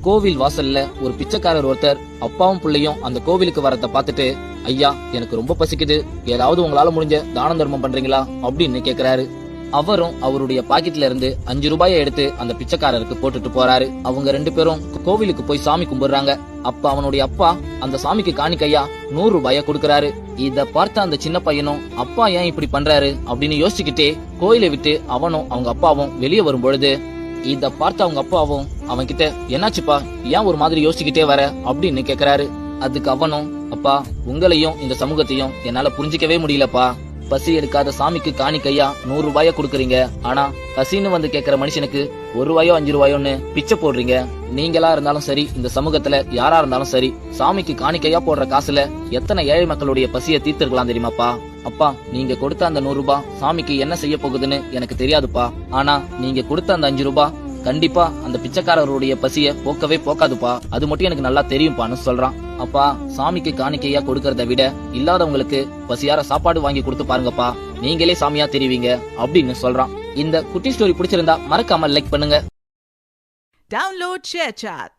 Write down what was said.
கோவில் வாசல்ல ஒரு பிச்சைக்காரர் ஒருத்தர் அப்பாவும் பிள்ளையும் அந்த கோவிலுக்கு வரத பார்த்துட்டு, ஐயா எனக்கு ரொம்ப பசிக்குது, ஏதாவது உங்களால முடிஞ்ச தான தர்மம் பண்றீங்களா அப்படின்னு கேக்குறாரு. அவரும் அவருடைய பாக்கெட்ல இருந்து 5 ரூபாயை எடுத்து அந்த பிச்சைக்காரருக்கு போட்டுட்டு போறாரு. அவங்க 2 பேரும் கோவிலுக்கு போய் சாமி கும்பிடுறாங்க. அப்ப அவனுடைய அப்பா அந்த சாமிக்கு காணிக்கையா 100 ரூபாய கொடுக்கறாரு. இத பார்த்த அந்த சின்ன பையனும் அப்பா ஏன் இப்படி பண்றாரு அப்படின்னு யோசிச்சுக்கிட்டே கோயிலை விட்டு அவனும் அவங்க அப்பாவும் வெளியே வரும் பொழுது, இத பார்த்த அவங்க அப்பாவும் அவன் கிட்ட, என்னாச்சுப்பா ஏன் ஒரு மாதிரி யோசிச்சுக்கிட்டே வர அப்படின்னு கேக்குறாரு. அதுக்கு அவனும், அப்பா உங்களையும் இந்த சமூகத்தையும் என்னால புரிஞ்சிக்கவே முடியலப்பா. பசி எடுக்காத சாமிக்கு காணிக்கையா 100 ரூபாய கொடுக்கறீங்க, ஆனா பசின்னு வந்து கேக்குற மனுஷனுக்கு 1 ரூபாயோ 5 ரூபாயோன்னு பிச்சை போடுறீங்க. நீங்களா இருந்தாலும் சரி, இந்த சமூகத்துல யாரா இருந்தாலும் சரி, சாமிக்கு காணிக்கையா போடுற காசுல எத்தனை ஏழை மக்களுடைய பசியை தீர்த்திருக்கலாம் தெரியுமாப்பா? அப்பா நீங்க கொடுத்த அந்த 100 ரூபாய் சாமிக்கு என்ன செய்ய போகுதுன்னு எனக்கு தெரியாதுப்பா. ஆனா நீங்க கொடுத்த அந்த 5 ரூபாய் கண்டிப்பா அந்த பிச்சைக்காரருடைய பசிய போக்கவே போக்காதுப்பா, அது மட்டும் எனக்கு நல்லா தெரியும்பான்னு சொல்றான். அப்பா சாமிக்கு காணிக்கையா கொடுக்கறத விட இல்லாதவங்களுக்கு பசியார சாப்பாடு வாங்கி கொடுத்து பாருங்கப்பா, நீங்களே சாமியா தெரிவிங்க அப்படின்னு சொல்றான். இந்த குட்டி ஸ்டோரி பிடிச்சிருந்தா மறக்காம லைக் பண்ணுங்க. Download ShareChat.